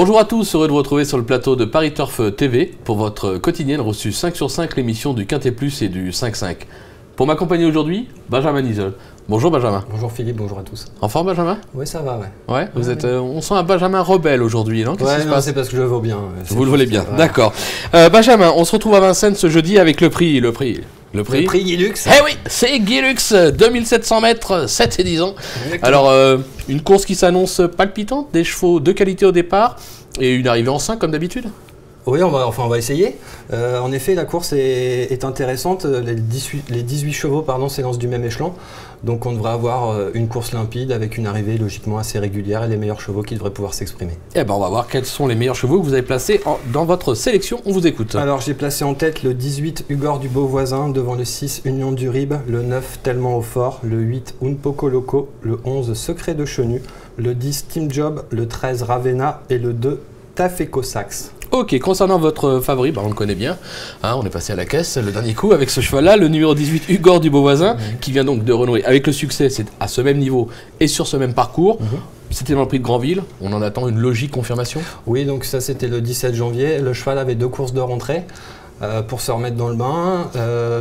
Bonjour à tous, heureux de vous retrouver sur le plateau de Paris Turf TV pour votre quotidienne reçue 5 sur 5, l'émission du Quintet Plus et du 5-5. Pour m'accompagner aujourd'hui, Benjamin Nisol. Bonjour Benjamin. Bonjour Philippe, bonjour à tous. En forme Benjamin? Oui, ça va, ouais. Ouais, vous êtes, on sent un Benjamin rebelle aujourd'hui, non? Ouais, non, c'est parce que je le vaux bien. Vous le volez bien, d'accord. Benjamin, on se retrouve à Vincennes ce jeudi avec le prix Guilux. Eh oui, c'est Guilux, 2700 mètres, 7 et 10 ans. Exactement. Alors, une course qui s'annonce palpitante, des chevaux de qualité au départ et une arrivée en 5 comme d'habitude. Oui, on va essayer. En effet, la course est intéressante. Les 18 chevaux s'élancent du même échelon. Donc on devrait avoir une course limpide avec une arrivée logiquement assez régulière et les meilleurs chevaux qui devraient pouvoir s'exprimer. Eh ben on va voir quels sont les meilleurs chevaux que vous avez placés dans votre sélection. On vous écoute. Alors j'ai placé en tête le 18 Hugor du Beauvoisin, devant le 6 Union du Rib, le 9 Tellement au Fort, le 8 Un Poco Loco, le 11 Secret de Chenu, le 10 Team Job, le 13 Ravenna et le 2 Tafeco Sax. Ok, concernant votre favori, on le connaît bien, hein, on est passé à la caisse le dernier coup avec ce cheval-là, le numéro 18 Hugor du Beauvoisin, qui vient donc de renouer avec le succès, c'est à ce même niveau et sur ce même parcours. C'était dans le prix de Granville, on en attend une logique confirmation? Oui, donc ça c'était le 17 janvier, le cheval avait 2 courses de rentrée pour se remettre dans le bain,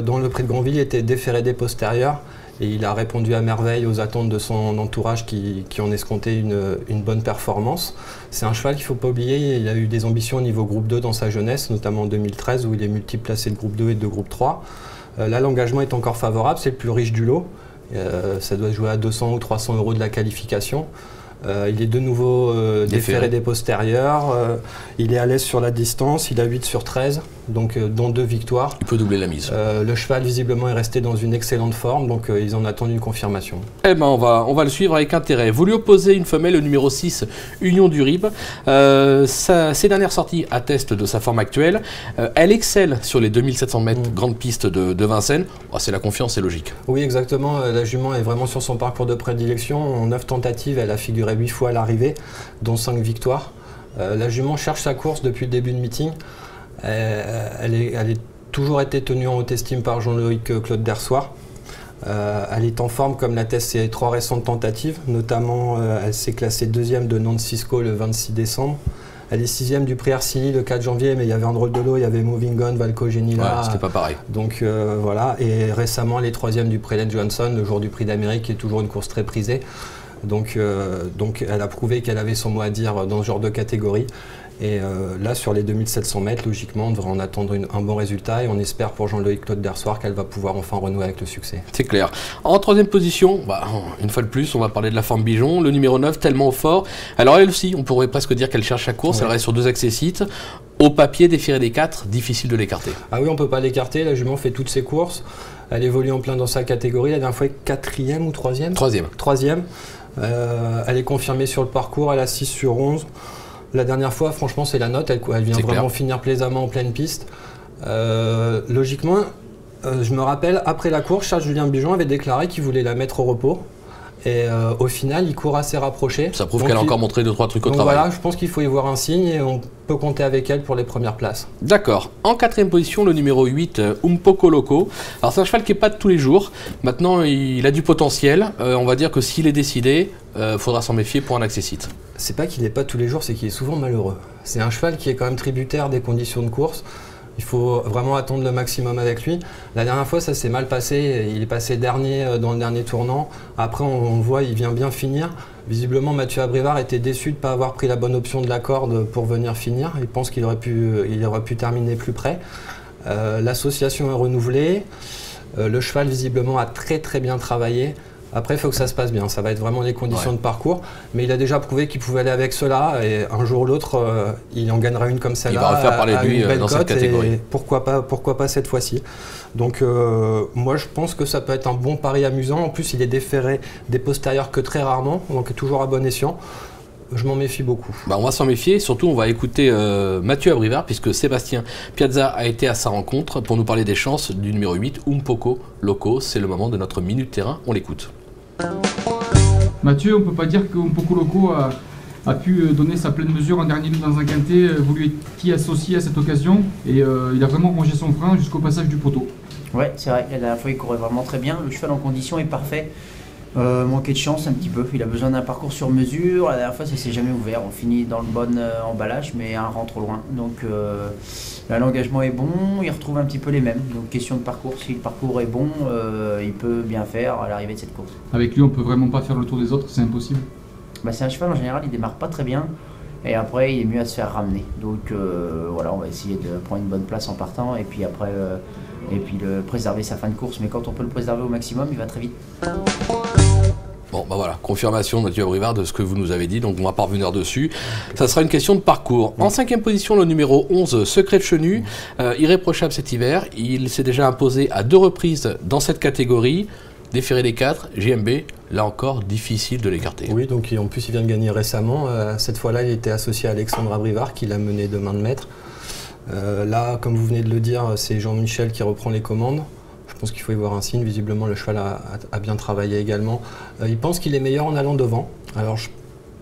dont le prix de Granville était déféré des postérieurs. Et il a répondu à merveille aux attentes de son entourage qui en escomptaient une bonne performance. C'est un cheval qu'il ne faut pas oublier, il a eu des ambitions au niveau groupe 2 dans sa jeunesse, notamment en 2013 où il est multiple placé de groupe 2 et de groupe 3. Là, l'engagement est encore favorable, c'est le plus riche du lot. Ça doit jouer à 200 ou 300 euros de la qualification. Il est de nouveau déféré des postérieurs, il est à l'aise sur la distance, il a 8 sur 13, donc dont 2 victoires. Il peut doubler la mise. Le cheval visiblement est resté dans une excellente forme, donc ils en attendent une confirmation. Eh ben on va le suivre avec intérêt. Vous lui opposez une femelle, le numéro 6, Union du Rib. Ses dernières sorties attestent de sa forme actuelle. Elle excelle sur les 2700 mètres grande piste de Vincennes. Oh, c'est la confiance, c'est logique. Oui, exactement. La jument est vraiment sur son parcours de prédilection. En 9 tentatives, elle a figuré 8 fois à l'arrivée, dont 5 victoires. La jument cherche sa course depuis le début de meeting. Elle est toujours été tenue en haute estime par Jean-Loïc Claude Dersoir. Elle est en forme comme l'attestent ses 3 récentes tentatives, notamment elle s'est classée 2e de Nantes Cisco le 26 décembre. Elle est 6e du prix Arcilly le 4 janvier, mais il y avait un drôle de lot, il y avait Moving On, Valco Genila. Ouais, c'était pas pareil. Donc voilà, et récemment elle est 3e du prix Len Johnson, le jour du prix d'Amérique, qui est toujours une course très prisée. Donc elle a prouvé qu'elle avait son mot à dire dans ce genre de catégorie. Et là, sur les 2700 mètres, logiquement, on devrait en attendre un bon résultat et on espère pour Jean-Loïc Claude Dersoir qu'elle va pouvoir enfin renouer avec le succès. C'est clair. En 3e position, une fois de plus, on va parler de la forme Bijon, le numéro 9, Tellement au Fort. Alors elle aussi, on pourrait presque dire qu'elle cherche sa course, elle reste sur 2 accessites. Au papier, déféré des 4, difficile de l'écarter. Ah oui, on ne peut pas l'écarter, la jument fait toutes ses courses. Elle évolue en plein dans sa catégorie, la dernière fois 4e ou 3e 3e. Elle est confirmée sur le parcours, elle a 6 sur 11. La dernière fois, franchement, c'est la note. Elle vient vraiment finir plaisamment en pleine piste. Logiquement, je me rappelle, après la course, Charles-Julien Bijon avait déclaré qu'il voulait la mettre au repos. Et au final, il court assez rapproché. Ça prouve qu'elle a encore montré 2-3 trucs au travail. Voilà, je pense qu'il faut y voir un signe et on peut compter avec elle pour les premières places. D'accord. En 4e position, le numéro 8, Un Poco Loco. Alors c'est un cheval qui n'est pas de tous les jours. Maintenant, il a du potentiel. On va dire que s'il est décidé, faudra s'en méfier pour un accessite. C'est pas qu'il n'est pas tous les jours, c'est qu'il est souvent malheureux. C'est un cheval qui est quand même tributaire des conditions de course. Il faut vraiment attendre le maximum avec lui. La dernière fois, ça s'est mal passé. Il est passé dernier dans le dernier tournant. Après, on voit, il vient bien finir. Visiblement, Mathieu Abrivard était déçu de ne pas avoir pris la bonne option de la corde pour venir finir. Il pense qu'il aurait pu terminer plus près. L'association est renouvelée. Le cheval, visiblement, a très bien travaillé. Après, il faut que ça se passe bien. Ça va être vraiment les conditions de parcours. Mais il a déjà prouvé qu'il pouvait aller avec cela. Et un jour ou l'autre, il en gagnera une comme celle-là. Il va refaire parler de lui dans cette catégorie. Et pourquoi pas cette fois-ci. Donc, moi, je pense que ça peut être un bon pari amusant. En plus, il est déféré des postérieurs que très rarement. Donc, toujours à bon escient. Je m'en méfie beaucoup. On va s'en méfier, surtout on va écouter Mathieu Abrivard puisque Sébastien Piazza a été à sa rencontre pour nous parler des chances du numéro 8, Un Poco Loco. C'est le moment de notre minute terrain, on l'écoute. Mathieu, on ne peut pas dire qu'Un Poco Loco a pu donner sa pleine mesure en dernier lieu dans un quintet. Vous lui étiez associé à cette occasion et il a vraiment rongé son frein jusqu'au passage du poteau. Ouais, c'est vrai, la dernière fois il courait vraiment très bien. Le cheval en condition est parfait. Manquer de chance un petit peu, il a besoin d'un parcours sur mesure, la dernière fois ça s'est jamais ouvert, on finit dans le bon emballage mais un rang trop loin, donc là l'engagement est bon, il retrouve un petit peu les mêmes, donc question de parcours, si le parcours est bon, il peut bien faire à l'arrivée de cette course. Avec lui on peut vraiment pas faire le tour des autres, c'est impossible. C'est un cheval en général, il démarre pas très bien et après il est mieux à se faire ramener, donc voilà, on va essayer de prendre une bonne place en partant et puis après le préserver sa fin de course, mais quand on peut le préserver au maximum il va très vite. Bon, bah voilà, confirmation, Mathieu Abrivard, de ce que vous nous avez dit, donc on va pas revenir dessus. Ça sera une question de parcours. En 5e position, le numéro 11, Secret de Chenu, irréprochable cet hiver. Il s'est déjà imposé à 2 reprises dans cette catégorie. Déféré des 4, JMB, là encore, difficile de l'écarter. Oui, donc en plus il vient de gagner récemment. Cette fois-là, il était associé à Alexandre Abrivard, qui l'a mené de main de maître. Là, comme vous venez de le dire, c'est Jean-Michel qui reprend les commandes. Je pense qu'il faut y voir un signe. Visiblement, le cheval a bien travaillé également. Il pense qu'il est meilleur en allant devant. Alors,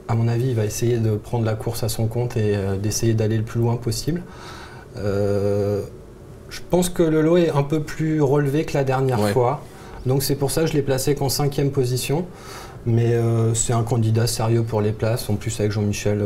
à mon avis, il va essayer de prendre la course à son compte et d'essayer d'aller le plus loin possible. Je pense que le lot est un peu plus relevé que la dernière fois. Donc, c'est pour ça que je l'ai placé qu'en 5e position. Mais c'est un candidat sérieux pour les places, en plus avec Jean-Michel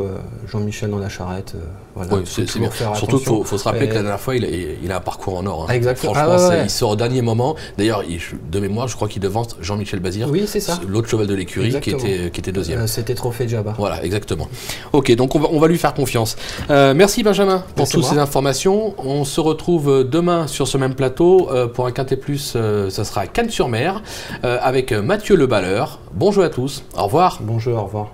dans la charrette. Voilà, oui, c'est bien. Surtout qu'il faut se rappeler que la dernière fois, il a un parcours en or. Hein. Exactement. Franchement, il sort au dernier moment. D'ailleurs, de mémoire, je crois qu'il devance Jean-Michel Bazir, oui, c'est ça, l'autre cheval de l'écurie qui était deuxième. C'était Trophée Djaba. Voilà, exactement. Ok, donc on va lui faire confiance. Merci Benjamin pour toutes ces informations. On se retrouve demain sur ce même plateau pour un Quintet Plus. Ça sera à Cannes-sur-Mer avec Mathieu Le Balleur. Bonjour à tous, au revoir. Bonjour, au revoir.